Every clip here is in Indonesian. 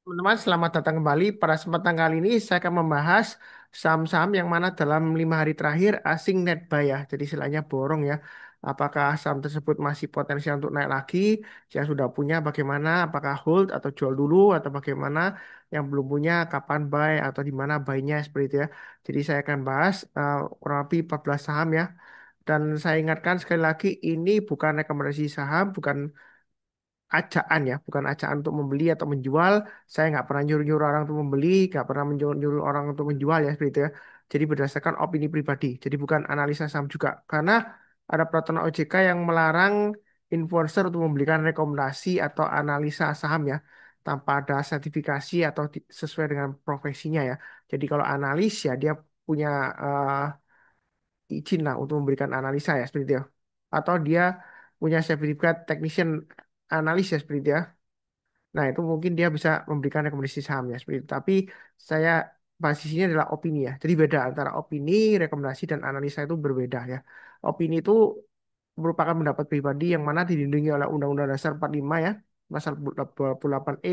Teman-teman, selamat datang kembali. Pada kesempatan kali ini saya akan membahas saham-saham yang mana dalam 5 hari terakhir asing net buy ya. Jadi istilahnya borong ya. Apakah saham tersebut masih potensial untuk naik lagi? Yang sudah punya bagaimana? Apakah hold atau jual dulu atau bagaimana? Yang belum punya kapan buy atau di mana buy-nya seperti itu ya. Jadi saya akan bahas kurang lebih 14 saham ya. Dan saya ingatkan sekali lagi ini bukan rekomendasi saham, bukan ajaan ya, bukan ajaan untuk membeli atau menjual. Saya nggak pernah nyuruh-nyuruh orang untuk membeli, nggak pernah nyuruh orang untuk menjual ya seperti itu ya. Jadi berdasarkan opini pribadi. Jadi bukan analisa saham juga. Karena ada peraturan OJK yang melarang influencer untuk memberikan rekomendasi atau analisa saham ya, tanpa ada sertifikasi atau sesuai dengan profesinya ya. Jadi kalau analis ya dia punya izin lah untuk memberikan analisa ya seperti itu ya. Atau dia punya sertifikat technician analis ya seperti itu ya. Nah, itu mungkin dia bisa memberikan rekomendasi sahamnya seperti itu. Tapi saya basisnya adalah opini ya. Jadi beda antara opini, rekomendasi, dan analisa itu berbeda ya. Opini itu merupakan pendapat pribadi yang mana dilindungi oleh Undang-Undang Dasar 45 ya, pasal 28E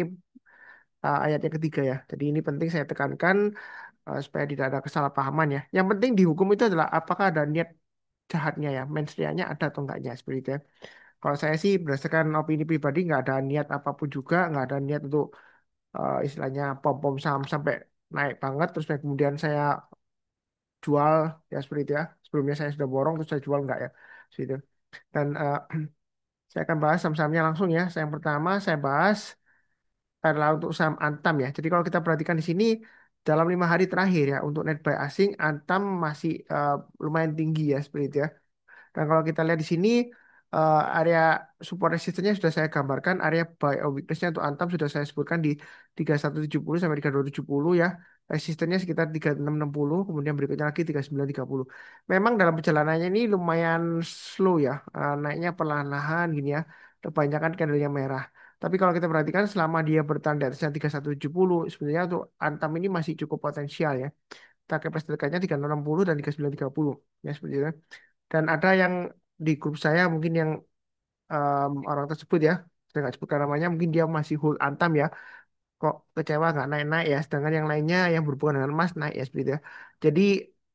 ayat yang ketiga ya. Jadi ini penting saya tekankan supaya tidak ada kesalahpahaman ya. Yang penting di hukum itu adalah apakah ada niat jahatnya ya, mens reanya ada atau enggaknya seperti itu ya. Kalau saya sih berdasarkan opini pribadi nggak ada niat apapun juga, nggak ada niat untuk istilahnya pom-pom saham sampai naik banget terus kemudian saya jual ya seperti itu ya. Sebelumnya saya sudah borong terus saya jual enggak ya. Seperti itu. Dan saya akan bahas saham-sahamnya langsung ya. Yang pertama saya bahas adalah untuk saham Antam ya. Jadi kalau kita perhatikan di sini dalam 5 hari terakhir ya untuk net buy asing Antam masih lumayan tinggi ya seperti itu ya. Dan kalau kita lihat di sini area support resistance sudah saya gambarkan, area buy or weakness-nya untuk Antam sudah saya sebutkan di 3170 sampai 3270 ya. Resistennya sekitar 3660, kemudian berikutnya lagi 3930. Memang dalam perjalanannya ini lumayan slow ya, naiknya perlahan-lahan gini ya. Kebanyakan candlenya merah. Tapi kalau kita perhatikan selama dia bertahan di atasnya 3170, sebenarnya untuk Antam ini masih cukup potensial ya. Target price dekatnya 3660 dan 3930 ya seperti itu. Dan ada yang di grup saya mungkin yang orang tersebut ya, saya nggak sebutkan namanya, mungkin dia masih hold Antam ya, kok kecewa nggak naik-naik ya, sedangkan yang lainnya yang berhubungan dengan emas naik ya seperti itu ya. Jadi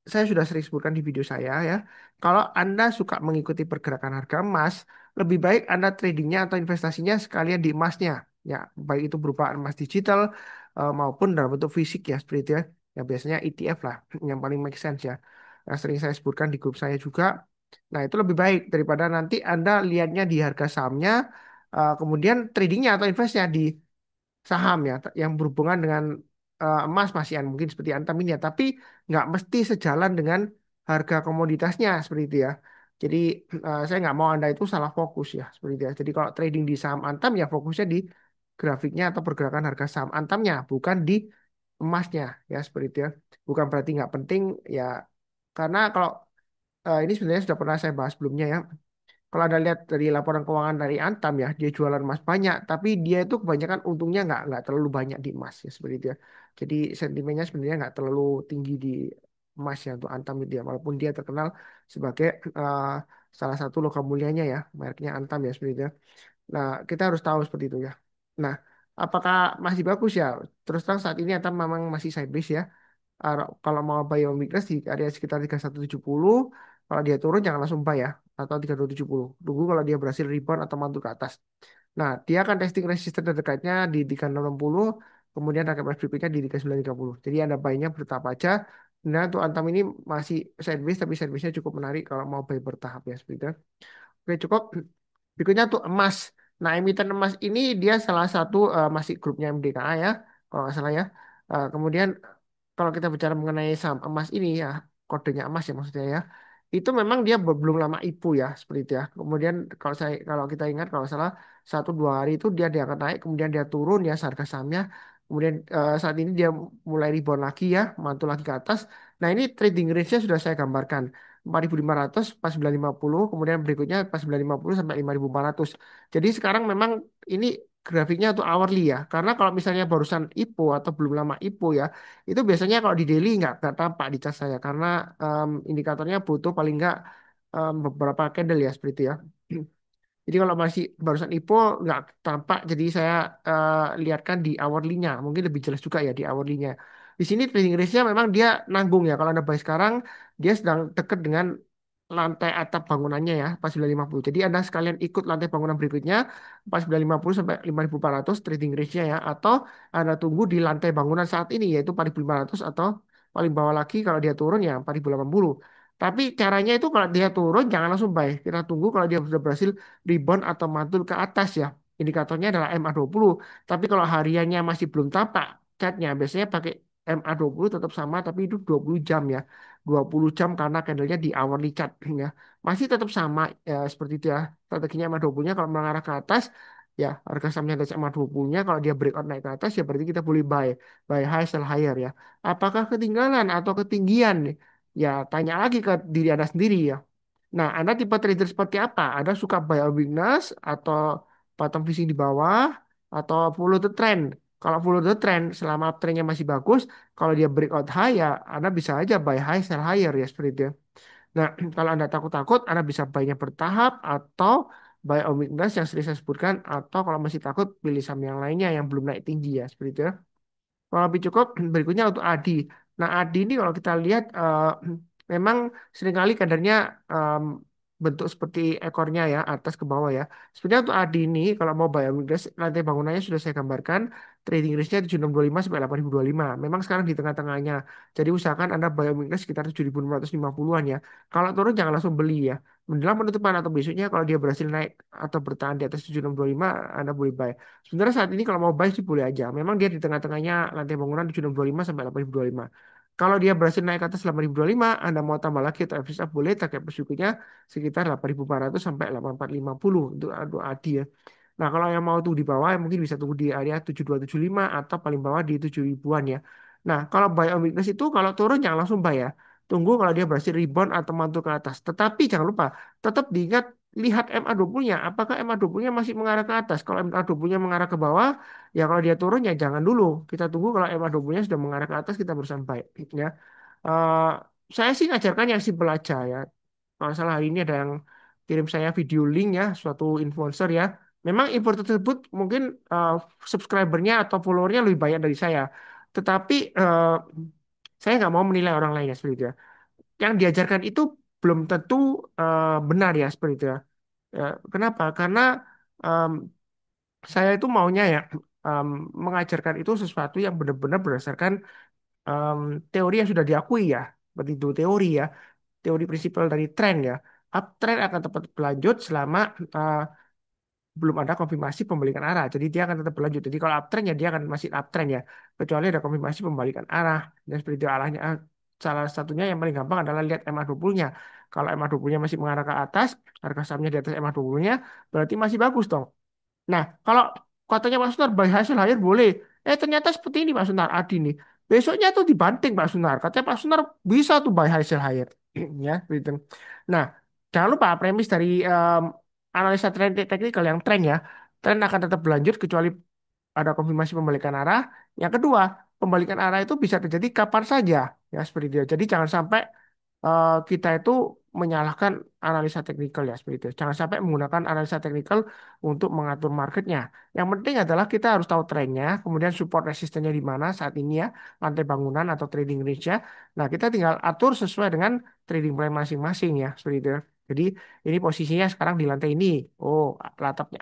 saya sudah sering sebutkan di video saya ya, kalau Anda suka mengikuti pergerakan harga emas, lebih baik Anda tradingnya atau investasinya sekalian di emasnya, ya, baik itu berupa emas digital maupun dalam bentuk fisik ya seperti itu ya. Ya biasanya ETF lah yang paling make sense ya. Yang sering saya sebutkan di grup saya juga. Nah, itu lebih baik daripada nanti Anda lihatnya di harga sahamnya, kemudian tradingnya atau investnya di saham ya yang berhubungan dengan emas masih mungkin seperti Antam ini ya, tapi nggak mesti sejalan dengan harga komoditasnya seperti itu ya. Jadi saya nggak mau Anda itu salah fokus ya seperti itu ya. Jadi kalau trading di saham Antam ya fokusnya di grafiknya atau pergerakan harga saham Antamnya, bukan di emasnya ya seperti itu ya. Bukan berarti nggak penting ya, karena kalau ini sebenarnya sudah pernah saya bahas sebelumnya ya. Kalau Anda lihat dari laporan keuangan dari Antam ya, dia jualan emas banyak, tapi dia itu kebanyakan untungnya nggak terlalu banyak di emas ya seperti itu ya. Jadi sentimennya sebenarnya nggak terlalu tinggi di emas ya untuk Antam itu ya, walaupun dia terkenal sebagai salah satu logam mulianya ya, mereknya Antam ya seperti itu ya. Nah, kita harus tahu seperti itu ya. Nah, apakah masih bagus ya? Terus terang saat ini Antam memang masih sideways ya. Kalau mau buy on weakness di area sekitar 3170, kalau dia turun jangan langsung buy ya, atau 3270. Tunggu kalau dia berhasil rebound atau mantul ke atas. Nah, dia akan testing resisten terdekatnya di 3660, kemudian target price berikutnya di 3930. Jadi Anda buy-nya bertahap aja. Nah, untuk Antam ini masih sideways, tapi sideways-nya cukup menarik kalau mau buy bertahap ya seperti itu. Oke, cukup. Berikutnya tuh emas. Nah, emiten emas ini dia salah satu masih grupnya MDKA ya, kalau nggak salah ya. Kemudian kalau kita bicara mengenai saham emas ini ya, kodenya emas ya maksudnya ya, itu memang dia belum lama IPO ya, seperti itu ya. Kemudian kalau kita ingat kalau salah 1 2 hari itu dia diangkat naik, kemudian dia turun ya harga sahamnya. Kemudian saat ini dia mulai rebound lagi ya, mantul lagi ke atas. Nah ini trading range-nya sudah saya gambarkan. 4.500 pas 950, kemudian berikutnya pas 950 sampai 5.400. Jadi sekarang memang ini grafiknya untuk hourly ya. Karena kalau misalnya barusan IPO atau belum lama IPO ya, itu biasanya kalau di daily nggak tampak di chart saya karena indikatornya butuh paling nggak beberapa candle ya seperti itu ya. Jadi kalau masih barusan IPO nggak tampak, jadi saya lihatkan di hourly-nya. Mungkin lebih jelas juga ya di hourly-nya. Di sini trading range-nya memang dia nanggung ya. Kalau Anda buy sekarang, dia sedang dekat dengan lantai atap bangunannya ya, 4950. Jadi Anda sekalian ikut lantai bangunan berikutnya, 4950 sampai 5400 trading range-nya ya. Atau Anda tunggu di lantai bangunan saat ini, yaitu 4500 atau paling bawah lagi kalau dia turun ya 4080. Tapi caranya itu kalau dia turun jangan langsung buy. Kita tunggu kalau dia sudah berhasil rebound atau mantul ke atas ya. Indikatornya adalah MA20. Tapi kalau hariannya masih belum tampak catnya, biasanya pakai MA20 tetap sama tapi itu 20 jam ya. 20 jam karena candlenya di hourly chart ya. Masih tetap sama ya, seperti itu ya. Strateginya MA20-nya kalau mengarah ke atas ya harga sahamnya dari MA20-nya kalau dia breakout naik ke atas ya berarti kita boleh buy. Buy high sell higher ya. Apakah ketinggalan atau ketinggian nih? Ya tanya lagi ke diri Anda sendiri ya. Nah, Anda tipe trader seperti apa? Anda suka buy on weakness atau bottom fishing di bawah atau follow the trend? Kalau follow the trend, selama trennya masih bagus, kalau dia breakout high ya Anda bisa aja buy high, sell higher ya seperti itu. Nah, kalau Anda takut-takut, Anda bisa buy-nya bertahap atau buy on weakness yang sering saya sebutkan atau kalau masih takut pilih saham yang lainnya yang belum naik tinggi ya seperti itu. Kalau lebih cukup, berikutnya untuk Adi. Nah, Adi ini kalau kita lihat memang seringkali kadarnya bentuk seperti ekornya ya, atas ke bawah ya. Sebenarnya untuk Adi ini, kalau mau bayar weakness, lantai bangunannya sudah saya gambarkan, trading range-nya 7625 sampai 8025. Memang sekarang di tengah-tengahnya. Jadi usahakan Anda bayar weakness sekitar 7650-an ya. Kalau turun jangan langsung beli ya. Menjelang penutupan atau besoknya kalau dia berhasil naik atau bertahan di atas 7625, Anda boleh buy. Sebenarnya saat ini kalau mau buy sih boleh aja. Memang dia di tengah-tengahnya lantai bangunan di 7625 sampai 8025. Kalau dia berhasil naik ke atas 8025, Anda mau tambah lagi atau FSA boleh target berikutnya sekitar 8400 sampai 8450 untuk ADI ya. Nah, kalau yang mau tunggu di bawah mungkin bisa tunggu di area 7275 atau paling bawah di 7000-an ya. Nah, kalau buy on weakness itu kalau turun jangan langsung buy ya. Tunggu kalau dia berhasil rebound atau mantul ke atas. Tetapi jangan lupa tetap diingat lihat MA20-nya. Apakah MA20-nya masih mengarah ke atas? Kalau MA20-nya mengarah ke bawah, ya kalau dia turun ya jangan dulu. Kita tunggu kalau MA20-nya sudah mengarah ke atas kita berusaha buy ya. Eh, saya sih ngajarkan yang simpel aja ya. Kalau salah hari ini ada yang kirim saya video link ya, suatu influencer ya. Memang info tersebut mungkin eh, subscribernya atau followernya lebih banyak dari saya. Tetapi saya nggak mau menilai orang lain ya seperti itu ya. Yang diajarkan itu belum tentu benar ya seperti itu ya. Ya, kenapa? Karena em, saya itu maunya ya em, mengajarkan itu sesuatu yang benar-benar berdasarkan em, teori yang sudah diakui ya. Seperti itu teori ya, teori prinsipal dari tren ya. Uptrend akan tetap berlanjut selama eh, belum ada konfirmasi pembalikan arah. Jadi dia akan tetap berlanjut. Jadi kalau uptrend ya dia akan masih uptrend ya. Kecuali ada konfirmasi pembalikan arah. Dan seperti itu arahnya. Salah satunya yang paling gampang adalah lihat MA20-nya. Kalau MA20-nya masih mengarah ke atas, harga sahamnya di atas MA20-nya, berarti masih bagus dong. Nah, kalau katanya Pak Sunar buy hasil higher boleh. Ternyata seperti ini Pak Sunar, Adi nih. Besoknya tuh dibanting Pak Sunar. Katanya Pak Sunar bisa tuh buy hasil higher. Ya, gitu. Nah, jangan lupa premis dari analisa tren teknikal yang tren ya. Tren akan tetap berlanjut kecuali ada konfirmasi pembalikan arah. Yang kedua, pembalikan arah itu bisa terjadi kapan saja. Ya, seperti itu. Jadi jangan sampai kita itu menyalahkan analisa teknikal ya seperti itu. Jangan sampai menggunakan analisa teknikal untuk mengatur marketnya. Yang penting adalah kita harus tahu trennya, kemudian support resistennya di mana saat ini ya, lantai bangunan atau trading range-nya. Nah, kita tinggal atur sesuai dengan trading plan masing-masing ya, seperti itu. Jadi ini posisinya sekarang di lantai ini. Oh,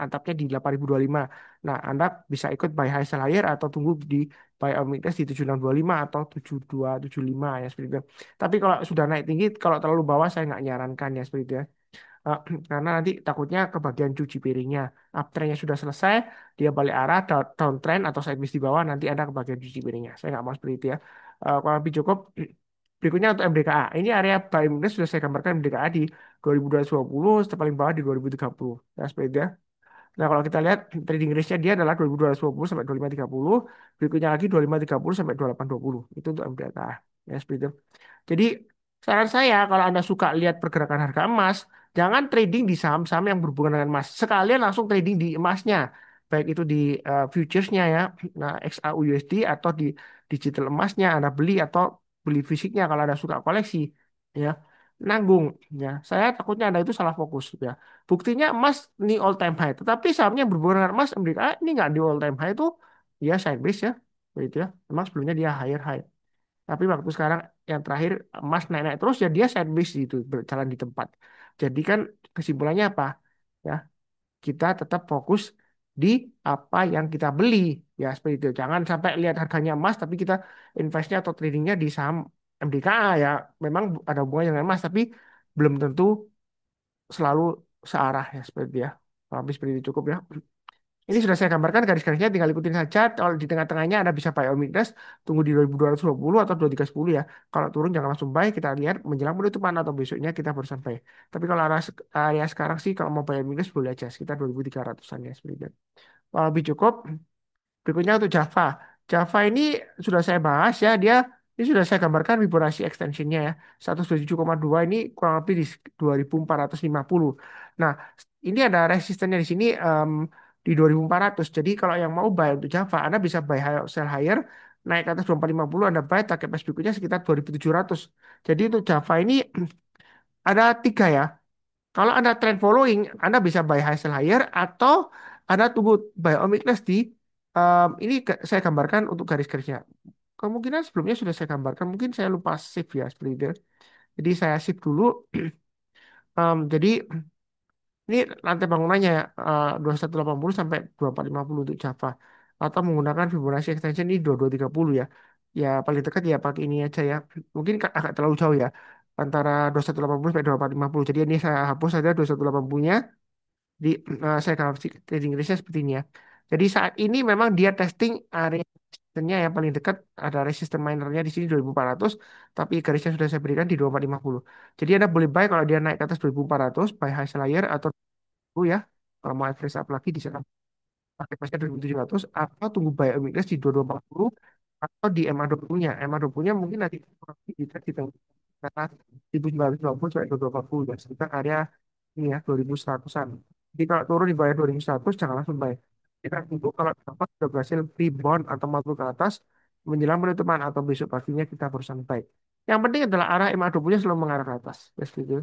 atapnya di 8025. Nah, Anda bisa ikut buy high sell higher atau tunggu di buy on weakness di 7625 atau 7275 ya seperti itu. Tapi kalau sudah naik tinggi, kalau terlalu bawah saya nggak nyarankan ya seperti itu ya. Eh, karena nanti takutnya kebagian cuci piringnya. Uptrendnya sudah selesai, dia balik arah downtrend atau sideways di bawah, nanti ada kebagian cuci piringnya. Saya nggak mau seperti itu ya. Kalau lebih cukup, berikutnya untuk MDKA. Ini area buy weakness sudah saya gambarkan MDKA di 2220, paling bawah di 2030. Ya, seperti itu ya. Nah, kalau kita lihat trading range-nya dia adalah 2220 sampai 2530, berikutnya lagi 2530 sampai 2820. Itu untuk MDKA. Ya, seperti itu. Jadi saran saya kalau Anda suka lihat pergerakan harga emas, jangan trading di saham-saham yang berhubungan dengan emas. Sekalian langsung trading di emasnya. Baik itu di futuresnya ya, nah XAUUSD atau di digital emasnya Anda beli atau beli fisiknya kalau Anda suka koleksi ya. nanggung ya. Saya takutnya Anda itu salah fokus ya. Buktinya emas ini all time high, tetapi sahamnya berhubungan dengan emas Amerika ini nggak di all time high itu ya sideways ya. Begitu ya. Memang sebelumnya dia higher high. Tapi waktu sekarang yang terakhir emas naik-naik terus ya dia sideways itu berjalan di tempat. Jadi kan kesimpulannya apa? Ya, kita tetap fokus di apa yang kita beli ya seperti itu. Jangan sampai lihat harganya emas tapi kita investnya atau tradingnya di saham MDKA ya. Memang ada hubungannya dengan emas tapi belum tentu selalu searah ya seperti itu ya. Tapi seperti itu cukup ya. Ini sudah saya gambarkan garis-garisnya, tinggal ikutin saja. Kalau di tengah-tengahnya Anda bisa buy on weakness, tunggu di 2220 atau 2310 ya. Kalau turun jangan langsung buy, kita lihat menjelang penutupan atau besoknya kita baru sampai. Tapi kalau area sekarang sih kalau mau buy on weakness boleh aja sekitar 2300-an ya seperti itu. Kalau lebih cukup, berikutnya untuk Java. Java ini sudah saya bahas ya, dia ini sudah saya gambarkan Fibonacci extensionnya ya. 127,2 ini kurang lebih di 2450. Nah, ini ada resistennya di sini di 2400. Jadi kalau yang mau buy untuk Java, Anda bisa buy sell higher, naik ke atas 2450, Anda buy target price berikutnya sekitar 2700. Jadi untuk Java ini ada tiga ya. Kalau Anda trend following, Anda bisa buy high sell higher atau Anda tunggu buy on weakness di ini saya gambarkan untuk garis-garisnya. Kemungkinan sebelumnya sudah saya gambarkan, mungkin saya lupa save ya seperti itu. Jadi saya save dulu. Jadi ini lantai bangunannya ya, 2180 sampai 2450 untuk Java. Atau menggunakan Fibonacci extension ini 2230 ya. Ya paling dekat ya pakai ini aja ya. Mungkin agak terlalu jauh ya. Antara 2180 sampai 2450. Jadi ini saya hapus saja 2180-nya. Di saya kasih trading range seperti ini ya. Jadi saat ini memang dia testing area resistennya yang paling dekat ada resisten minernya di sini 2400 tapi garisnya sudah saya berikan di 2450. Jadi Anda boleh buy kalau dia naik ke atas 2400 buy high layer atau tunggu ya kalau mau average up lagi di sana pakai price 2700 atau tunggu buy weakness di 2240 atau di MA20-nya. MA20-nya mungkin nanti di atas 1920 sampai 2240 ya sekitar area ini ya 2100-an. Jadi kalau turun di bawah 2100 jangan langsung buy. Kita tunggu kalau dapat sudah berhasil rebound atau masuk ke atas menjelang penutupan atau besok paginya kita barusan buy. Yang penting adalah arah MA20-nya selalu mengarah ke atas. Ya seperti itu.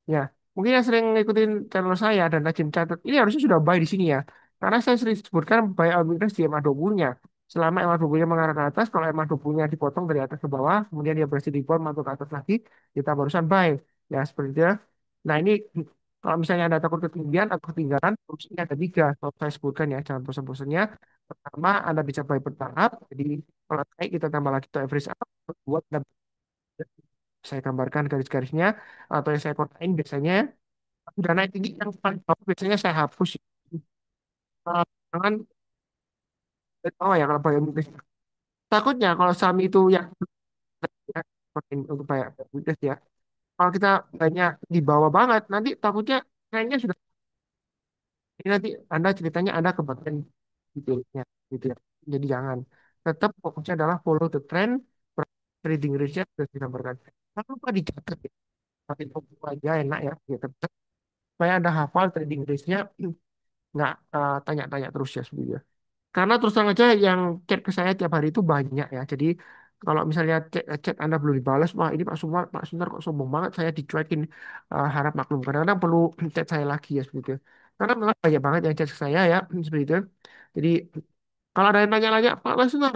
Ya, mungkin yang sering ngikutin channel saya dan rajin catat, ini harusnya sudah buy di sini ya. Karena saya sering sebutkan buy on weakness di MA20-nya. Selama MA20-nya mengarah ke atas, kalau MA20-nya dipotong dari atas ke bawah, kemudian dia berhasil rebound masuk ke atas lagi, kita barusan buy. Ya, seperti itu ya. Nah, ini kalau misalnya Anda takut ketinggian atau ketinggalan, solusinya ada tiga. Kalau saya sebutkan ya, jangan bosan-bosannya. Pertama, Anda bisa buy bertahap. Jadi, kalau naik kita tambah lagi to average up. Buat saya gambarkan garis-garisnya atau yang saya kotain biasanya udah naik tinggi yang paling bawah biasanya saya hapus. Jangan oh ya kalau bayar Inggris takutnya kalau saham itu yang ya, untuk bayar Inggris ya kalau kita banyak di bawah banget nanti takutnya kayaknya sudah ini nanti Anda ceritanya Anda kebagian detailnya gitu ya jadi jangan tetap fokusnya adalah follow the trend trading range-nya sudah digambarkan jangan lupa dicatat ya tapi fokus aja enak ya gitu supaya Anda hafal trading range-nya nggak tanya-tanya terus ya sebenarnya. Karena terus terang aja yang chat ke saya tiap hari itu banyak ya. Jadi kalau misalnya chat Anda belum dibalas, wah ini Pak Sumar kok sombong banget saya dicuekin harap maklum. Kadang-kadang perlu chat saya lagi ya seperti itu. Karena memang banyak banget yang chat ke saya ya seperti itu. Jadi kalau ada yang nanya-nanya, Pak Sumar,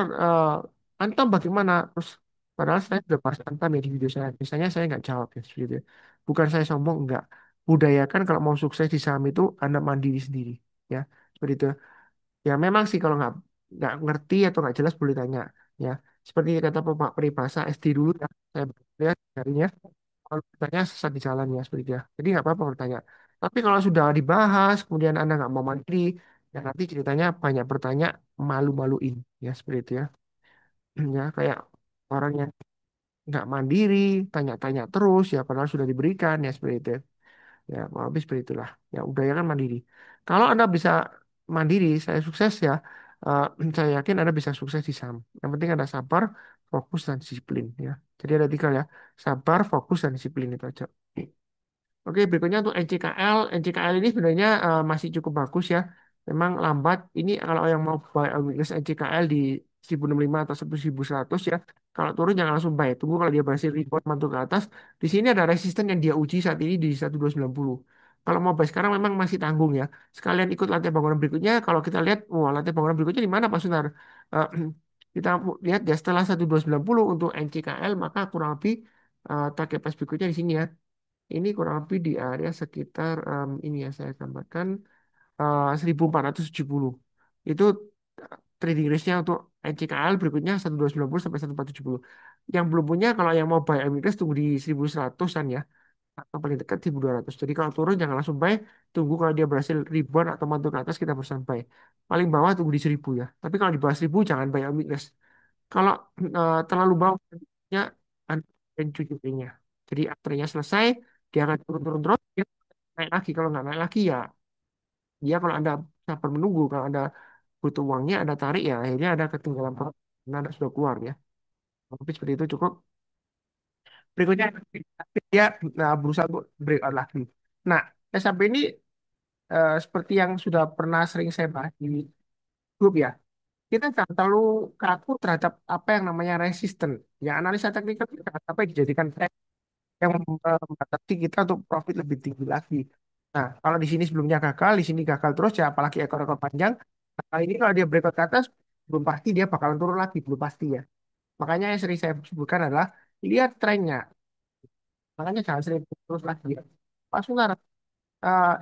Antam bagaimana? Terus padahal saya sudah bahas Antam ya di video saya. Misalnya saya nggak jawab ya seperti itu. Bukan saya sombong, enggak. Budayakan kalau mau sukses di saham itu Anda mandiri sendiri ya. Seperti itu. Ya memang sih kalau nggak ngerti atau nggak jelas boleh tanya ya. Seperti kata Pak Peribahasa SD dulu ya. Saya lihat harinya kalau bertanya sesat di jalan ya seperti itu ya. Jadi nggak apa-apa bertanya. Tapi kalau sudah dibahas kemudian Anda nggak mau mandiri ya nanti ceritanya banyak bertanya malu-maluin ya seperti itu ya. Ya kayak orang yang nggak mandiri tanya-tanya terus ya padahal sudah diberikan ya seperti itu. Ya, kurang lebih seperti itulah. Ya, udah ya kan mandiri. Kalau Anda bisa mandiri, saya sukses ya. eh, saya yakin Anda bisa sukses di saham. Yang penting ada sabar, fokus, dan disiplin. Ya. Jadi ada tiga ya. Sabar, fokus, dan disiplin itu aja. Oke, berikutnya untuk NCKL. NCKL ini sebenarnya masih cukup bagus ya. Memang lambat. Ini kalau yang mau buy weakness NCKL di 1065 atau 1100 ya. Kalau turun jangan langsung buy. Tunggu kalau dia berhasil rebound mantul ke atas. Di sini ada resisten yang dia uji saat ini di 1290. Kalau mau buy sekarang memang masih tanggung ya. Sekalian ikut lantai bangunan berikutnya. Kalau kita lihat, wah lantai bangunan berikutnya di mana Pak Sunar? Eh, kita lihat ya setelah 1290 untuk NCKL maka kurang lebih target price berikutnya di sini ya. Ini kurang lebih di area sekitar ini ya saya tambahkan 1470. Itu trading range-nya untuk NCKL berikutnya 1290 sampai 1470. Yang belum punya kalau yang mau buy MIRS tunggu di 1100-an ya. Atau paling dekat 1200. Jadi kalau turun jangan langsung buy, tunggu kalau dia berhasil rebound atau mantul ke atas kita berusaha buy. Paling bawah tunggu di 1000 ya. Tapi kalau di bawah 1000 jangan buy MIRS. Kalau terlalu bawahnya dan cucunya. Jadi antrenya selesai, dia akan turun-turun terus, dia naik lagi. Kalau nggak naik lagi ya, dia kalau Anda sabar menunggu, kalau Anda butuh uangnya, Anda tarik ya, akhirnya ada ketinggalan profit karena Anda sudah keluar ya. Tapi seperti itu cukup. Berikutnya, dia berusaha untuk breakout lagi. Nah, SAP ini seperti yang sudah pernah sering saya bahas di grup ya, kita jangan terlalu kaku terhadap apa yang namanya resisten. Ya, analisa teknikal itu jangan sampai dijadikan yang membatasi kita untuk profit lebih tinggi lagi. Nah, kalau di sini sebelumnya gagal, di sini gagal terus ya, apalagi ekor-ekor panjang. Nah, ini kalau dia breakout ke atas, belum pasti dia bakalan turun lagi, belum pasti ya. Makanya yang sering saya sebutkan adalah lihat trennya. Makanya jangan sering terus lagi. Ya. Pak Sunar,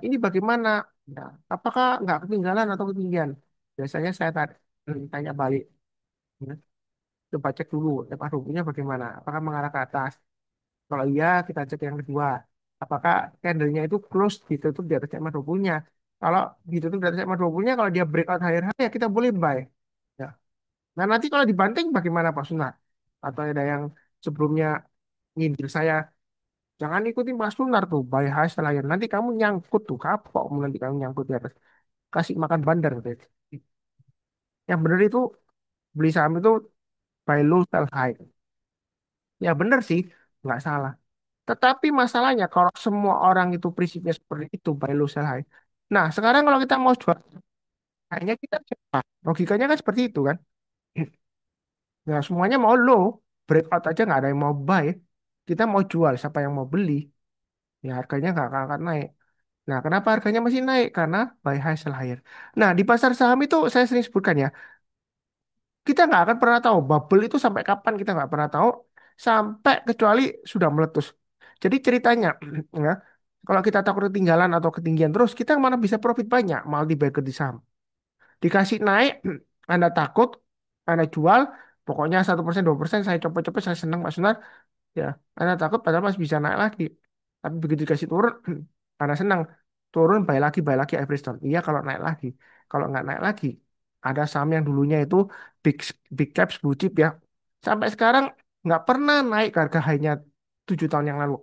ini bagaimana? Ya, apakah nggak ketinggalan atau ketinggian? Biasanya saya tanya balik. Ya. Coba cek dulu, tempat rubuhnya bagaimana? Apakah mengarah ke atas? Kalau iya, kita cek yang kedua. Apakah candlenya itu close ditutup di atas CMA 20-nya? Kalau ditutup di atas CMA 20-nya, kalau dia breakout higher high, ya kita boleh buy. Ya. Nah, nanti kalau dibanting bagaimana Pak Sunar? Atau ada yang sebelumnya nyindir saya, jangan ikutin Pak Sunar tuh, buy high setelah higher. Nanti kamu nyangkut tuh, kapok nanti kamu nyangkut di atas. Kasih makan bandar. Gitu. Yang benar itu, beli saham itu buy low, sell high. Ya benar sih, nggak salah. Tetapi masalahnya kalau semua orang itu prinsipnya seperti itu, buy low sell high. Nah, sekarang kalau kita mau jual, kayaknya kita cepat. Logikanya kan seperti itu kan. Ya, semuanya mau low, breakout aja nggak ada yang mau buy. Kita mau jual, siapa yang mau beli? Ya harganya nggak akan naik. Nah, kenapa harganya masih naik? Karena buy high sell higher. Nah, di pasar saham itu saya sering sebutkan ya, kita nggak akan pernah tahu bubble itu sampai kapan kita nggak pernah tahu sampai kecuali sudah meletus. Jadi ceritanya ya, kalau kita takut ketinggalan atau ketinggian terus, kita mana bisa profit banyak multi bagger di saham. Dikasih naik, Anda takut, Anda jual, pokoknya 1% 2% saya coba-coba saya senang Mas Sunar. Ya, Anda takut padahal masih bisa naik lagi. Tapi begitu dikasih turun, Anda senang. Turun, buy lagi average down. Iya kalau naik lagi. Kalau nggak naik lagi, ada saham yang dulunya itu big big caps blue chip ya. Sampai sekarang nggak pernah naik ke harga high-nya 7 tahun yang lalu.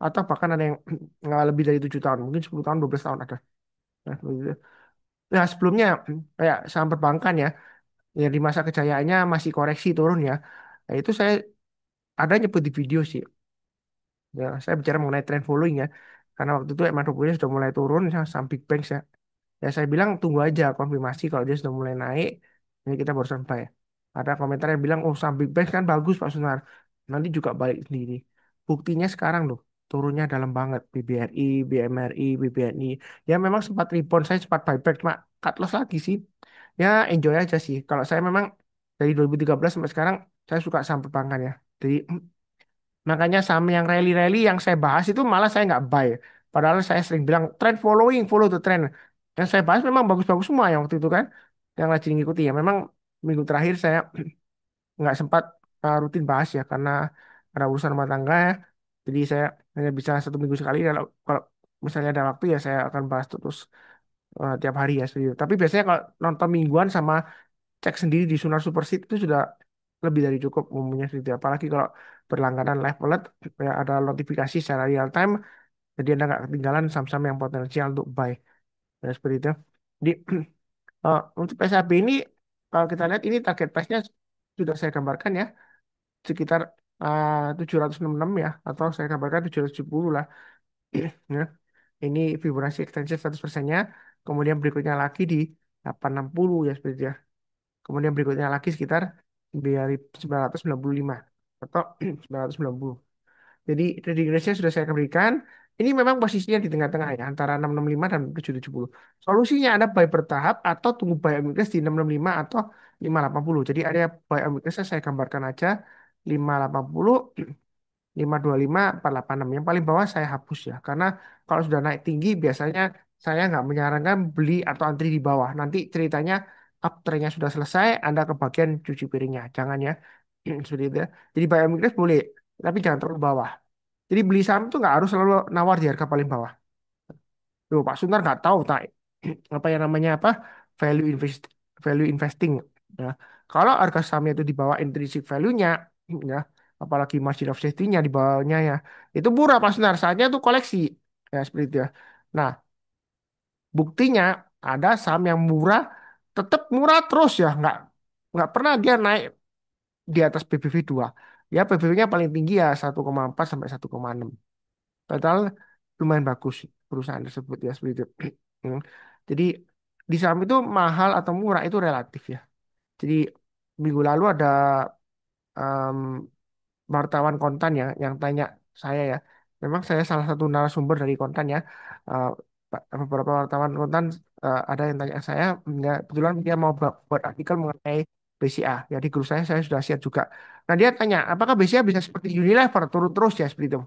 Atau bahkan ada yang nggak lebih dari 7 tahun. Mungkin 10 tahun, 12 tahun ada. Nah, begitu. Nah, sebelumnya kayak saham perbankan ya, yang di masa kejayaannya masih koreksi turun ya. Nah, itu saya ada nyebut di video sih. Ya, saya bicara mengenai trend following ya. Karena waktu itu emang rupiah sudah mulai turun ya, sama Big Banks ya. Ya saya bilang tunggu aja konfirmasi kalau dia sudah mulai naik. Ini kita baru sampai. Ada komentar yang bilang, oh saham Big Banks kan bagus Pak Sunar. Nanti juga balik sendiri. Buktinya sekarang loh. Turunnya dalam banget. BBRI, BMRI, BBNI. Ya memang sempat rebound. Saya sempat buyback. Cuma cut loss lagi sih. Ya enjoy aja sih. Kalau saya memang dari 2013 sampai sekarang, saya suka saham perbankan ya. Jadi makanya saham yang rally-rally yang saya bahas itu malah saya nggak buy. Padahal saya sering bilang trend following, follow the trend. Yang saya bahas memang bagus-bagus semua yang waktu itu kan. Yang rajin ngikuti ya. Memang minggu terakhir saya nggak sempat rutin bahas ya karena ada urusan rumah tangga ya. Jadi saya hanya bisa 1 minggu sekali. Kalau misalnya ada waktu ya saya akan bahas terus tiap hari ya. Serius. Tapi biasanya kalau nonton mingguan sama cek sendiri di Sunar Superseed itu sudah lebih dari cukup umumnya gitu. Apalagi kalau berlangganan live alert ya ada notifikasi secara real time jadi Anda nggak ketinggalan saham-saham yang potensial untuk buy ya, seperti itu. Di untuk PSAB ini kalau kita lihat ini target price-nya sudah saya gambarkan ya sekitar 766 ya atau saya gambarkan 770 lah ya. Ini Fibonacci extension 100%-nya. Kemudian berikutnya lagi di 860 ya seperti itu ya. Kemudian berikutnya lagi sekitar 995. atau 990. Jadi trading range-nya sudah saya berikan. Ini memang posisinya di tengah-tengah ya, antara 665 dan 770. Solusinya Anda buy bertahap atau tunggu buy on weakness di 665 atau 580. Jadi area buy on weakness saya gambarkan aja 580, 525, 486. Yang paling bawah saya hapus ya. Karena kalau sudah naik tinggi biasanya saya nggak menyarankan beli atau antri di bawah. Nanti ceritanya uptrendnya sudah selesai, Anda kebagian cuci piringnya. Jangan ya. Seperti itu ya. Jadi buy on weakness boleh, tapi jangan terlalu bawah. Jadi beli saham itu nggak harus selalu nawar di harga paling bawah. Loh, Pak Suntar nggak tahu tak apa yang namanya apa value invest value investing. Ya. Kalau harga sahamnya itu di bawah intrinsic value-nya, ya, apalagi margin of safety-nya di bawahnya ya, itu murah Pak Suntar. Saatnya itu koleksi, ya seperti itu ya. Nah, buktinya ada saham yang murah, tetap murah terus ya, nggak pernah dia naik di atas PBV 2. Ya PBV-nya paling tinggi ya 1,4 sampai 1,6. Total lumayan bagus perusahaan tersebut ya seperti itu. Hmm. Jadi di saham itu mahal atau murah itu relatif ya. Jadi minggu lalu ada em, wartawan Kontan ya yang tanya saya ya. Memang saya salah satu narasumber dari Kontan ya. Eh, Beberapa wartawan Kontan ada yang tanya saya, ya, kebetulan dia mau buat artikel mengenai BCA. Ya di grup saya sudah share juga. Nah dia tanya, apakah BCA bisa seperti Unilever turun terus ya seperti itu?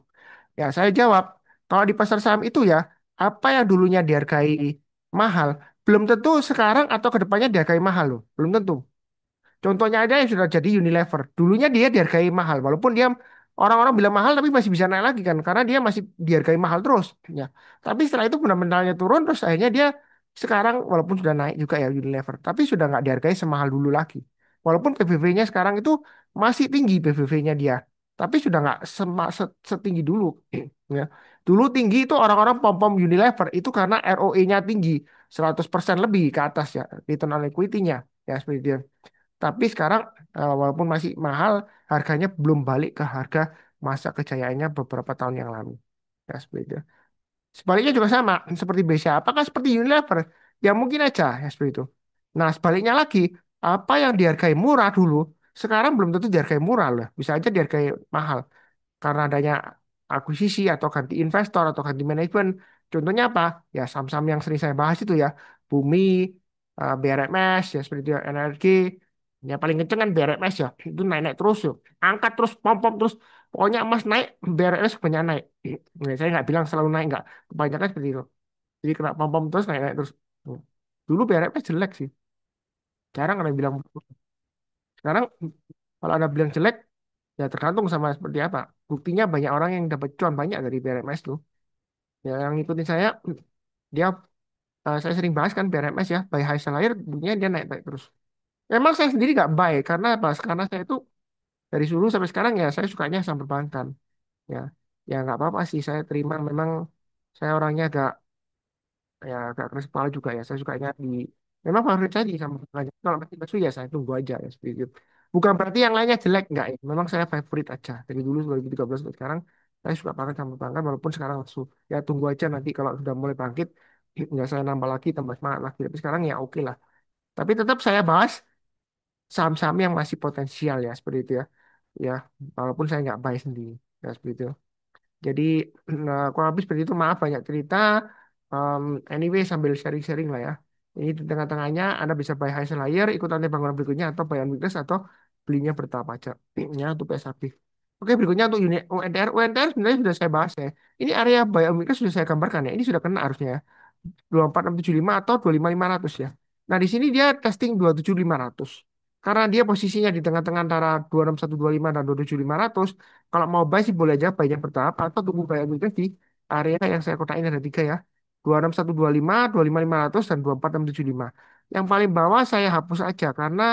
Ya, saya jawab, kalau di pasar saham itu ya, apa yang dulunya dihargai mahal, belum tentu sekarang atau kedepannya dihargai mahal loh. Belum tentu. Contohnya aja yang sudah jadi Unilever. Dulunya dia dihargai mahal, walaupun dia orang-orang bilang mahal tapi masih bisa naik lagi kan, karena dia masih dihargai mahal terus. Ya. Tapi setelah itu fundamentalnya turun, terus akhirnya dia sekarang walaupun sudah naik juga ya Unilever, tapi sudah nggak dihargai semahal dulu lagi. Walaupun PBV-nya sekarang itu masih tinggi PBV-nya dia, tapi sudah nggak setinggi dulu. Ya. Dulu tinggi itu orang-orang pom-pom Unilever itu karena ROE-nya tinggi, 100% lebih ke atas ya, return on equity-nya. Ya, seperti itu. Tapi sekarang walaupun masih mahal, harganya belum balik ke harga masa kejayaannya beberapa tahun yang lalu. Ya, seperti itu. Sebaliknya juga sama, seperti BCA. Apakah seperti Unilever? Ya mungkin aja, ya seperti itu. Nah, sebaliknya lagi, apa yang dihargai murah dulu, sekarang belum tentu dihargai murah loh. Bisa aja dihargai mahal karena adanya akuisisi atau ganti investor atau ganti manajemen. Contohnya apa? Ya saham-saham yang sering saya bahas itu ya, Bumi, BRMS, ya seperti itu, ya, energi. Ya paling kenceng kan BRMS ya, itu naik-naik terus yuk. Angkat terus, pom-pom terus. Pokoknya emas naik, BRMS kebanyakan naik. Ya, saya nggak bilang selalu naik, nggak. Kebanyakan seperti itu. Jadi kena pom-pom terus, naik-naik terus. Dulu BRMS jelek sih. Jarang ada yang bilang. Sekarang kalau ada bilang jelek, ya tergantung sama seperti apa. Buktinya banyak orang yang dapat cuan banyak dari BRMS tuh. Ya, yang ngikutin saya, dia saya sering bahas kan BRMS ya, buy high sell higher, buktinya dia naik-naik terus. Emang saya sendiri nggak buy, karena apa? Karena saya itu dari dulu sampai sekarang ya saya sukanya saham perbankan. Ya, ya nggak apa-apa sih, saya terima. Memang saya orangnya agak ya agak keras kepala juga ya. Saya sukanya di memang favorit saya di sama aja. Kalau mati lesu ya saya tunggu aja ya seperti itu. Bukan berarti yang lainnya jelek enggak ya. Memang saya favorit aja. Dari dulu 2013 sampai sekarang saya suka banget sama perbankan walaupun sekarang lesu. Ya tunggu aja nanti kalau sudah mulai bangkit ya saya nambah lagi tambah semangat lagi. Tapi sekarang ya oke lah. Tapi tetap saya bahas saham-saham yang masih potensial ya seperti itu ya. Ya, walaupun saya nggak buy sendiri ya seperti itu. Jadi kurang lebih seperti itu. Maaf banyak cerita. Um, Anyway sambil sharing-sharing lah ya. Ini di tengah-tengahnya Anda bisa buy high sell higher, ikut nanti bangunan berikutnya atau buy on weakness atau belinya bertahap aja. Ya untuk PSAP. Oke berikutnya untuk unit UNTR. UNTR sebenarnya sudah saya bahas ya. Ini area buy on weakness sudah saya gambarkan ya. Ini sudah kena harusnya ya. 24675 atau 25500 ya. Nah, di sini dia testing 27500. Karena dia posisinya di tengah-tengah antara 26125 dan 27500, kalau mau buy sih boleh aja buy yang bertahap atau tunggu buy weakness di area yang saya kotakin ada tiga ya. 26125, 25500 dan 24675. Yang paling bawah saya hapus aja karena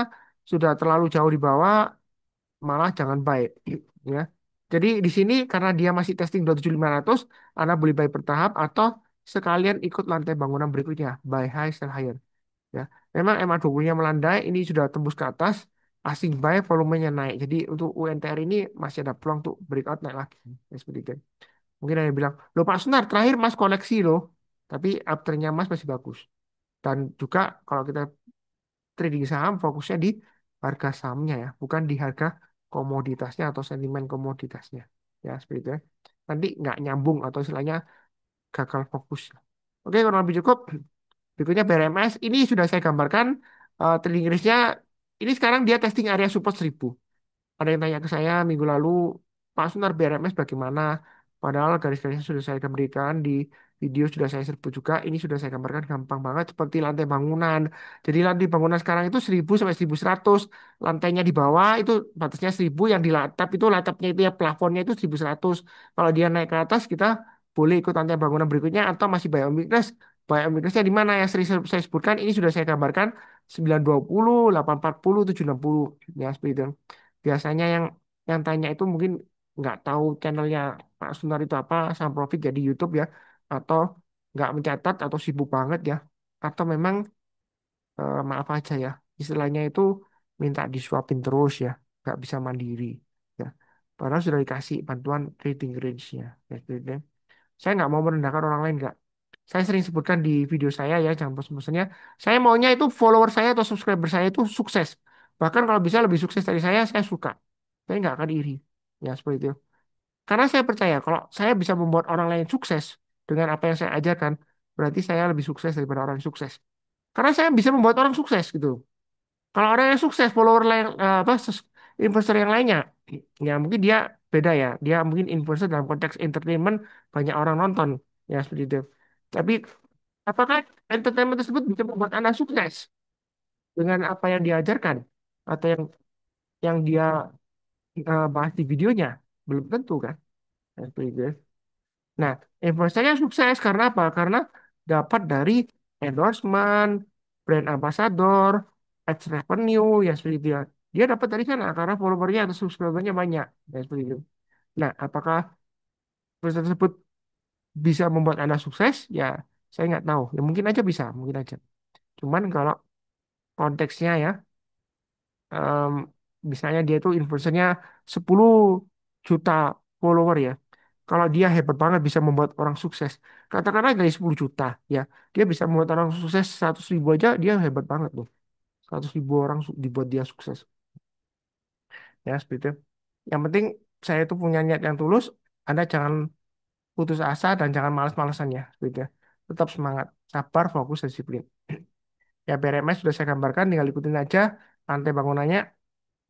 sudah terlalu jauh di bawah, malah jangan buy ya. Jadi di sini karena dia masih testing 27500, Anda boleh buy bertahap atau sekalian ikut lantai bangunan berikutnya, buy high sell higher ya. Memang MA20-nya melandai, ini sudah tembus ke atas, asing buy volumenya naik. Jadi untuk UNTR ini masih ada peluang untuk breakout naik lagi. Ya, seperti itu. Mungkin ada yang bilang, loh Pak Sunar, terakhir Mas koleksi loh. Tapi uptrendnya Mas masih bagus. Dan juga kalau kita trading saham, fokusnya di harga sahamnya ya, bukan di harga komoditasnya atau sentimen komoditasnya. Ya, seperti itu ya. Nanti nggak nyambung atau istilahnya gagal fokus. Oke, kurang lebih cukup. Berikutnya BRMS. Ini sudah saya gambarkan. Trading range-nya, ini sekarang dia testing area support 1000. Ada yang tanya ke saya minggu lalu, Pak Sunar BRMS bagaimana? Padahal garis-garisnya sudah saya berikan di video, sudah saya sebut juga. Ini sudah saya gambarkan gampang banget seperti lantai bangunan. Jadi lantai bangunan sekarang itu 1000 sampai 1100. Lantainya di bawah itu batasnya 1000, yang di latap itu latapnya itu ya plafonnya itu 1100. Kalau dia naik ke atas kita boleh ikut lantai bangunan berikutnya atau masih buy on weakness. Buy on weakness-nya di mana yang sering saya sebutkan ini sudah saya gambarkan 920, 840, 760 ya seperti itu. Biasanya yang tanya itu mungkin nggak tahu channelnya Pak Sunar itu apa, Sam Profit jadi YouTube ya, atau nggak mencatat atau sibuk banget ya, atau memang maaf aja ya, istilahnya itu minta disuapin terus ya, nggak bisa mandiri ya. Padahal sudah dikasih bantuan trading range-nya. Ya, seperti itu. Saya nggak mau merendahkan orang lain nggak. Saya sering sebutkan di video saya ya, jangan bosan-bosannya. Saya maunya itu follower saya atau subscriber saya itu sukses. Bahkan kalau bisa lebih sukses dari saya suka. Saya nggak akan iri. Ya, seperti itu. Karena saya percaya kalau saya bisa membuat orang lain sukses dengan apa yang saya ajarkan, berarti saya lebih sukses daripada orang yang sukses. Karena saya bisa membuat orang sukses gitu. Kalau orang yang sukses, follower lain, investor yang lainnya, ya mungkin dia beda ya. Dia mungkin influencer dalam konteks entertainment, banyak orang nonton. Ya, seperti itu. Tapi apakah entertainment tersebut bisa membuat Anda sukses dengan apa yang diajarkan? Atau yang dia bahas di videonya? Belum tentu kan? Ya, seperti itu. Nah, influencernya sukses karena apa? Karena dapat dari endorsement, brand ambassador, ads revenue, ya seperti itu ya. Dia dapat dari sana karena followernya atau subscribernya banyak, ya seperti itu. Nah, apakah influencer tersebut bisa membuat Anda sukses? Ya, saya nggak tahu. Ya mungkin aja bisa, mungkin aja. Cuman kalau konteksnya ya, em, misalnya dia tuh influencernya 10 juta follower ya. Kalau dia hebat banget bisa membuat orang sukses. Katakanlah dari 10 juta ya. Dia bisa membuat orang sukses 100 ribu aja dia hebat banget loh. 100 ribu orang dibuat dia sukses. Ya seperti itu. Yang penting saya itu punya niat yang tulus. Anda jangan putus asa dan jangan malas-malasan ya. Seperti itu ya. Tetap semangat. Sabar, fokus, disiplin. Ya BRMS sudah saya gambarkan. Tinggal ikutin aja lantai bangunannya.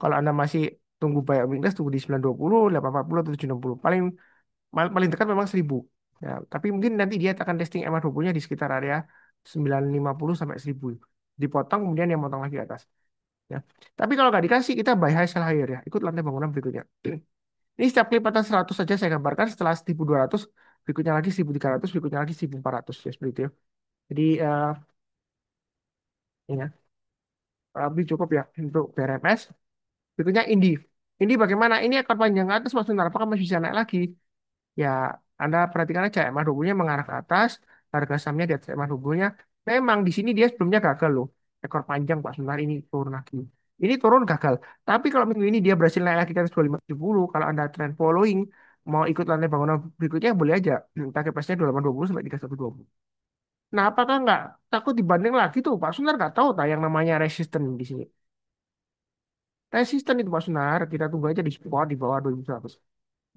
Kalau Anda masih tunggu banyak weakness, tunggu di 920, 840, atau 760. Paling dekat memang 1000. Ya, tapi mungkin nanti dia akan testing MA20-nya di sekitar area 950 sampai 1000. Dipotong kemudian yang potong lagi ke atas. Ya. Tapi kalau nggak dikasih, kita buy high sell higher ya. Ikut lantai bangunan berikutnya. Ini setiap kelipatan 100 saja saya gambarkan setelah 1200, berikutnya lagi 1300, berikutnya lagi 1400. Ya, seperti itu ya. Jadi, ini ya, lebih cukup ya untuk BRMS. Berikutnya Indi. Indi bagaimana? Ini ekor panjang ke atas, Mas Sunar. Apakah masih bisa naik lagi? Ya, Anda perhatikan aja, emah tubuhnya mengarah ke atas, harga sahamnya di atas emah tubuhnya. Memang di sini dia sebelumnya gagal loh. Ekor panjang Pak, sebentar ini turun lagi. Ini turun gagal. Tapi kalau minggu ini dia berhasil naik lagi ke atas 2570, kalau Anda trend following, mau ikut lantai bangunan berikutnya boleh aja. Target price-nya 2820 sampai 3120. Nah, apakah nggak takut dibanding lagi tuh? Pak Sunar nggak tahu tak yang namanya resisten di sini. Resisten itu Pak Sunar, kita tunggu aja di support di bawah 2100.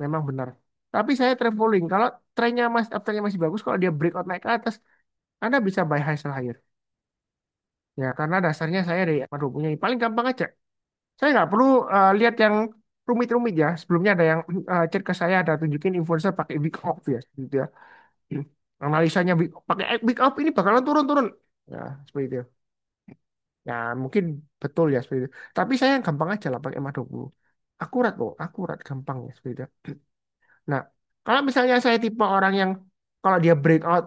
Memang benar. Tapi saya traveling. Kalau trennya masih bagus, kalau dia breakout naik ke atas, Anda bisa buy high sell higher. Ya, karena dasarnya saya dari Madu punya paling gampang aja. Saya nggak perlu lihat yang rumit-rumit ya. Sebelumnya ada yang chat ke saya, ada tunjukin influencer pakai big off ya, gitu ya. Analisanya pakai big off ini bakalan turun-turun. Ya, seperti itu. Ya, mungkin betul ya seperti itu. Tapi saya yang gampang aja lah pakai Madu. Akurat kok, akurat, gampang ya seperti itu. Nah, kalau misalnya saya tipe orang yang kalau dia breakout,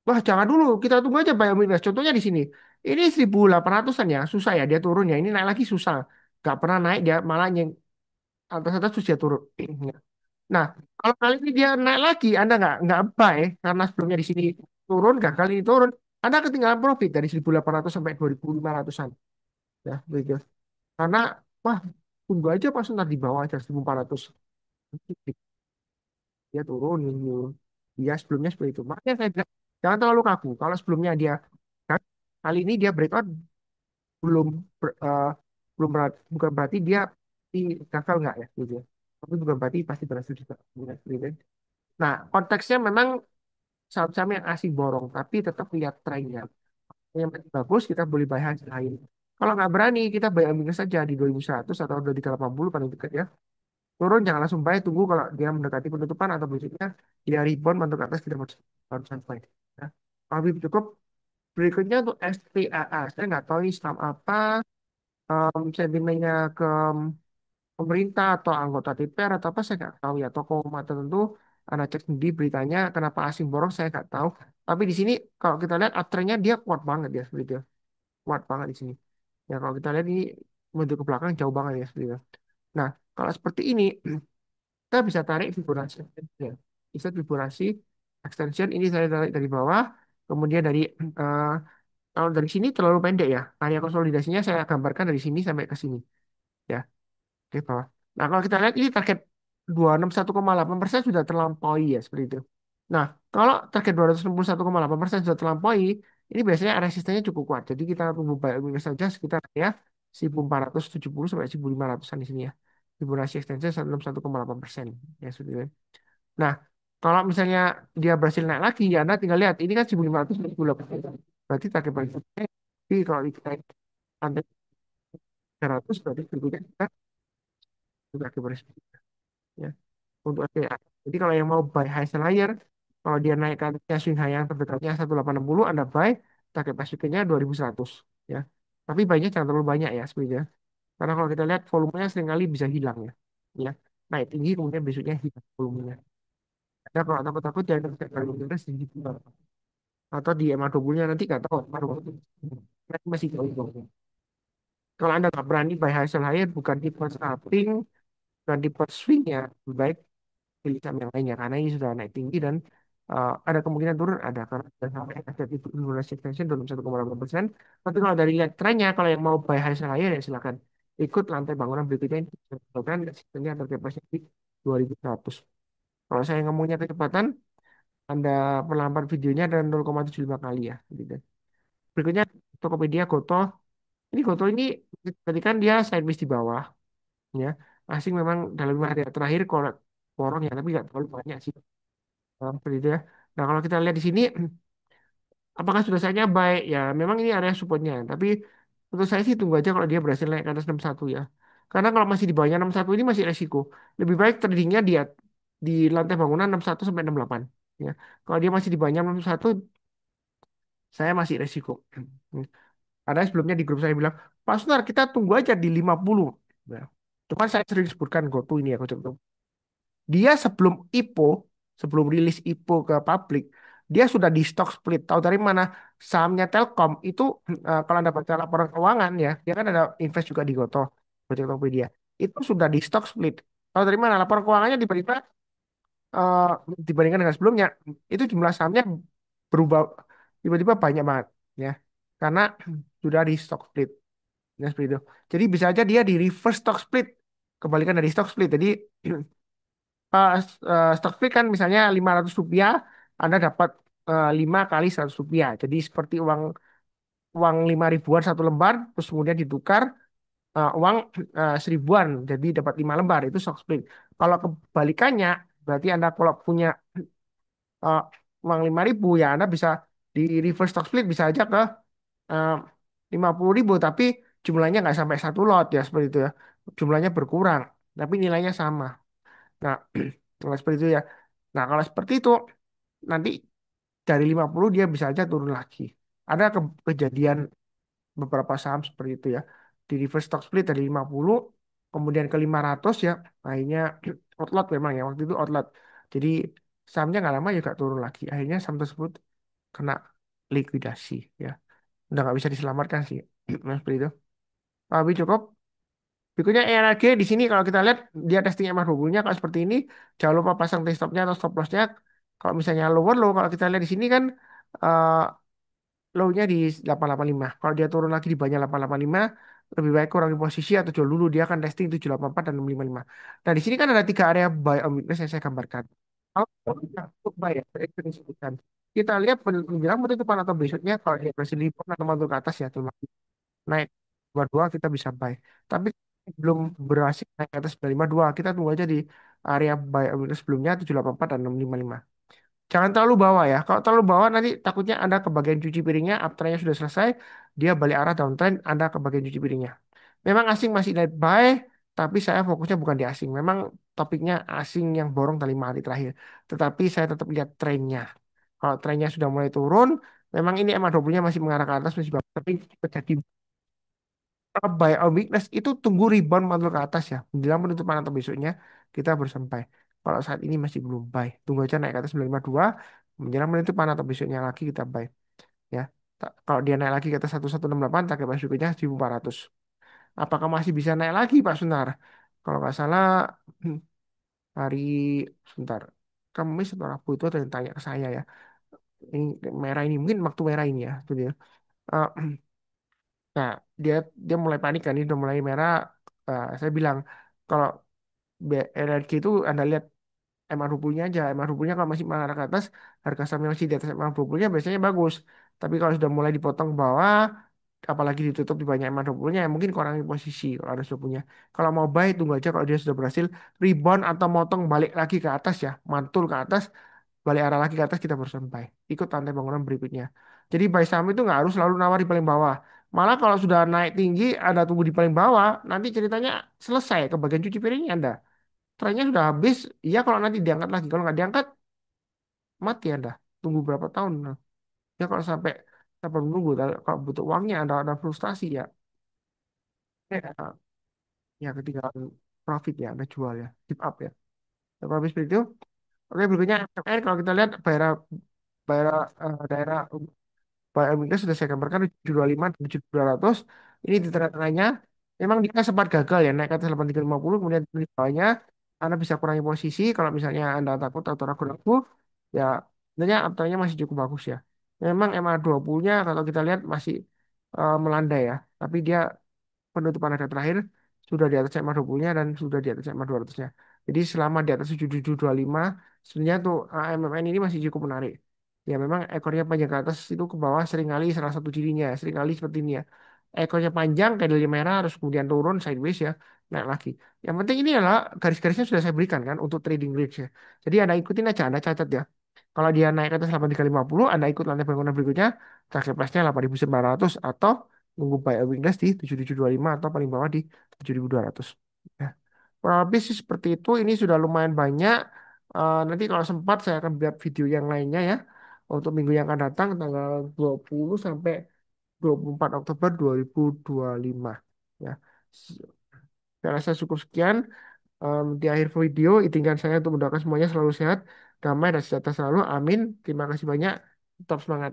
wah jangan dulu, kita tunggu aja biominas. Contohnya di sini, ini 1800-an ya, susah ya dia turun ya. Ini naik lagi susah, nggak pernah naik dia malah yang atas terus dia turun. Nah, kalau kali ini dia naik lagi, Anda nggak buy karena sebelumnya di sini turun, gagal ini turun, Anda ketinggalan profit dari 1800 sampai 2500-an. Ya, begitu. Karena wah tunggu aja pas ntar di bawah aja 1400 dia turun ini. Dia sebelumnya seperti itu. Makanya saya bilang jangan terlalu kaku. Kalau sebelumnya dia kan, kali ini dia breakout belum ber- eh, belum bukan berarti dia Tapi gagal nggak ya gitu ya. Tapi bukan berarti pasti berhasil juga. Gitu. Nah, konteksnya memang saham-saham yang asing borong, tapi tetap lihat trennya. Yang masih bagus, kita boleh buy hasil lain. Kalau nggak berani, kita buy ambil saja di 2100 atau 2380 paling dekat ya. Turun jangan langsung buy, tunggu kalau dia mendekati penutupan atau berikutnya dia rebound masuk ke atas kita baru sampai. Ya. Kalau cukup berikutnya untuk SPAA. Saya nggak tahu ini saham apa, sentimennya ke pemerintah atau anggota DPR atau apa saya nggak tahu ya toko rumah tertentu. Anda cek sendiri beritanya kenapa asing borong saya nggak tahu. Tapi di sini kalau kita lihat uptrendnya dia kuat banget ya seperti itu. Kuat banget di sini. Ya kalau kita lihat ini menuju ke belakang jauh banget ya seperti itu. Nah kalau seperti ini kita bisa tarik Fibonacci extension. Bisa Fibonacci extension ini saya tarik dari bawah, kemudian dari eh, kalau dari sini terlalu pendek ya. Area konsolidasinya saya gambarkan dari sini sampai ke sini ya. Oke, bawah. Nah, kalau kita lihat ini target 261,8% sudah terlampaui ya seperti itu. Nah, kalau target 261,8% sudah terlampaui, ini biasanya resistennya cukup kuat. Jadi kita tunggu buy weakness saja sekitar ya 1470 sampai 1500-an di sini ya. Fibonacci extension 161,8% ya sudah. Nah, kalau misalnya dia berhasil naik lagi, ya Anda tinggal lihat ini kan 1500 sampai 1800. Berarti target berikutnya. Tapi kalau kita sampai 300 berarti berikutnya kita juga ya untuk SPA. Jadi kalau yang mau buy high seller, kalau dia naik ke atasnya swing high yang terdekatnya 1860, Anda buy target masukinnya 2100 ya. Tapi banyak jangan terlalu banyak ya sebenarnya. Karena kalau kita lihat volumenya seringkali bisa hilang ya. Ya. Naik tinggi kemudian besoknya hilang volumenya. Ada kalau takut-takut jangan terus kalau sedikit atau di MA20-nya nanti nggak tahu MA20 masih jauh. Kalau Anda nggak berani buy high sell higher bukan tipe scalping, bukan tipe swing ya, lebih baik pilih saham yang lainnya karena ini sudah naik tinggi dan ada kemungkinan turun ada karena sudah sampai aset itu Indonesia extension dalam 1,8%. Tapi kalau dari lihat trennya kalau yang mau buy high sell higher ya silakan ikut lantai bangunan berikutnya ini kan sistemnya terkepasnya di 2100. Kalau saya ngomongnya kecepatan Anda perlambat videonya dan 0,75 kali ya gitu. Berikutnya Tokopedia Goto. Ini Goto ini tadi kan dia sideways di bawah ya. Asing memang dalam 5 hari terakhir kalau borong ya tapi nggak terlalu banyak sih. Seperti itu ya. Nah, kalau kita lihat di sini, apakah sudah saatnya baik? Ya, memang ini area supportnya. Tapi untuk saya sih tunggu aja kalau dia berhasil naik ke atas 61 ya. Karena kalau masih di bawahnya 61 ini masih resiko. Lebih baik tradingnya di lantai bangunan 61 sampai 68. Ya. Kalau dia masih di bawahnya 61, saya masih resiko. Ada sebelumnya di grup saya bilang, Pak Sunar, kita tunggu aja di 50. Nah, cuman saya sering sebutkan GoTo ini ya, dia sebelum IPO, sebelum rilis IPO ke publik, dia sudah di stock split. Tahu dari mana? Sahamnya Telkom itu kalau Anda baca laporan keuangan ya, dia kan ada invest juga di Gotoh, Gojek Tokopedia. Itu sudah di stock split. Tahu dari mana? Laporan keuangannya tiba-tiba eh, dibandingkan dengan sebelumnya, itu jumlah sahamnya berubah tiba-tiba banyak banget ya. Karena sudah di stock split. Ya, seperti itu. Jadi bisa aja dia di reverse stock split. Kebalikan dari stock split. Jadi stock split kan misalnya Rp500, Anda dapat 5 kali Rp100. Jadi seperti uang uang 5 ribuan satu lembar, terus kemudian ditukar uang 1.000-an, jadi dapat 5 lembar, itu stock split. Kalau kebalikannya, berarti Anda kalau punya eh, uang 5.000, ya Anda bisa di reverse stock split, bisa aja ke eh, 50.000, tapi jumlahnya nggak sampai satu lot ya, seperti itu ya. Jumlahnya berkurang, tapi nilainya sama. Nah, kalau seperti itu ya. Nah, kalau seperti itu, nanti dari 50 dia bisa aja turun lagi. Ada kejadian beberapa saham seperti itu ya. Di reverse stock split dari 50, kemudian ke 500 ya. Akhirnya outlet memang ya, waktu itu outlet. Jadi sahamnya nggak lama juga turun lagi. Akhirnya saham tersebut kena likuidasi ya. Udah nggak bisa diselamatkan sih. Nah, seperti itu. Tapi cukup. Berikutnya ENRG di sini kalau kita lihat dia testing MA20-nya kalau seperti ini jangan lupa pasang T stopnya atau stop lossnya. Kalau misalnya lower low kalau kita lihat di sini kan eh, low-nya di 885. Kalau dia turun lagi di banyak 885 lebih baik kurangi posisi atau jual dulu dia akan testing 784 dan 655. Nah di sini kan ada tiga area buy on weakness yang saya gambarkan. Kalau kita untuk buy ya, saya sering sebutkan. Kita lihat menjelang penutupan atau besoknya kalau dia berhasil rebound atau masuk ke atas ya tuh naik dua-dua kita bisa buy. Tapi belum berhasil naik ke atas 952. Kita tunggu aja di area buy weakness sebelumnya 784 dan 655. Jangan terlalu bawah ya. Kalau terlalu bawah nanti takutnya Anda ke bagian cuci piringnya, uptrendnya sudah selesai, dia balik arah downtrend, Anda ke bagian cuci piringnya. Memang asing masih net buy, tapi saya fokusnya bukan di asing. Memang topiknya asing yang borong dari 5 hari terakhir. Tetapi saya tetap lihat trennya. Kalau trennya sudah mulai turun, memang ini MA20-nya masih mengarah ke atas, masih bagus. Tapi terjadi buy on weakness itu tunggu rebound mantul ke atas ya. Menjelang penutupan atau besoknya kita baru sampai. Kalau saat ini masih belum buy. Tunggu aja naik ke atas 952. Menjelang penutupan atau besoknya lagi kita buy. Ya. Kalau dia naik lagi ke atas 1168, target price berikutnya 1400. Apakah masih bisa naik lagi Pak Sunar? Kalau nggak salah hari sebentar. Kamis atau Rabu itu ada yang tanya ke saya ya. Ini merah ini mungkin waktu merah ini ya. Gitu ya. Eh, nah, dia dia mulai panik kan, ini udah mulai merah. Saya bilang kalau BRRQ itu Anda lihat MA20-nya aja. MA20-nya kalau masih mengarah ke atas, harga sahamnya masih di atas MA20-nya biasanya bagus. Tapi kalau sudah mulai dipotong ke bawah, apalagi ditutup di banyak MA20-nya, ya mungkin kurangi posisi kalau ada sudah punya. Kalau mau buy, tunggu aja kalau dia sudah berhasil rebound atau motong balik lagi ke atas ya, mantul ke atas, balik arah lagi ke atas, kita baru buy. Ikut rantai bangunan berikutnya. Jadi buy saham itu nggak harus selalu nawar di paling bawah. Malah kalau sudah naik tinggi, Anda tunggu di paling bawah, nanti ceritanya selesai ke bagian cuci piringnya Anda. Trennya sudah habis, iya kalau nanti diangkat lagi. Kalau nggak diangkat, mati Anda. Tunggu berapa tahun. Nah, ya kalau sampai menunggu, kalau butuh uangnya Anda frustasi ya. Ya, ya ketinggalan profit ya, Anda jual ya. Keep up ya. Ya, kalau habis itu, oke berikutnya MR kalau kita lihat daerah daerah daerah Pak Emika sudah saya gambarkan 725 dan 7200. Ini di tengah-tengahnya memang dia sempat gagal ya naik ke atas 8350, kemudian di bawahnya Anda bisa kurangi posisi kalau misalnya Anda takut atau ragu-ragu ya sebenarnya uptrendnya masih cukup bagus ya. Memang MA20-nya kalau kita lihat masih melandai ya, tapi dia penutupan harga terakhir sudah di atas CMA 20-nya dan sudah di atas CMA 200-nya. Jadi selama di atas 7725 sebenarnya tuh AMMN ini masih cukup menarik. Ya memang ekornya panjang ke atas itu ke bawah seringkali salah satu cirinya, seringkali seperti ini ya. Ekornya panjang kayak dari merah harus kemudian turun sideways ya, naik lagi. Yang penting ini adalah garis-garisnya sudah saya berikan kan untuk trading range ya. Jadi Anda ikutin aja, Anda catat ya. Kalau dia naik ke atas 8350, Anda ikut lantai bangunan berikutnya, target price-nya 8.900 atau nunggu buy a weakness di 7725 atau paling bawah di 7200. Ya. Kurang lebih sih seperti itu. Ini sudah lumayan banyak. Nanti kalau sempat saya akan buat video yang lainnya ya. Untuk minggu yang akan datang tanggal 20 sampai 24 Oktober 2025. Ya. Saya rasa cukup sekian. Di akhir video, izinkan saya untuk mendoakan semuanya selalu sehat, damai, dan sejahtera selalu. Amin. Terima kasih banyak. Tetap semangat.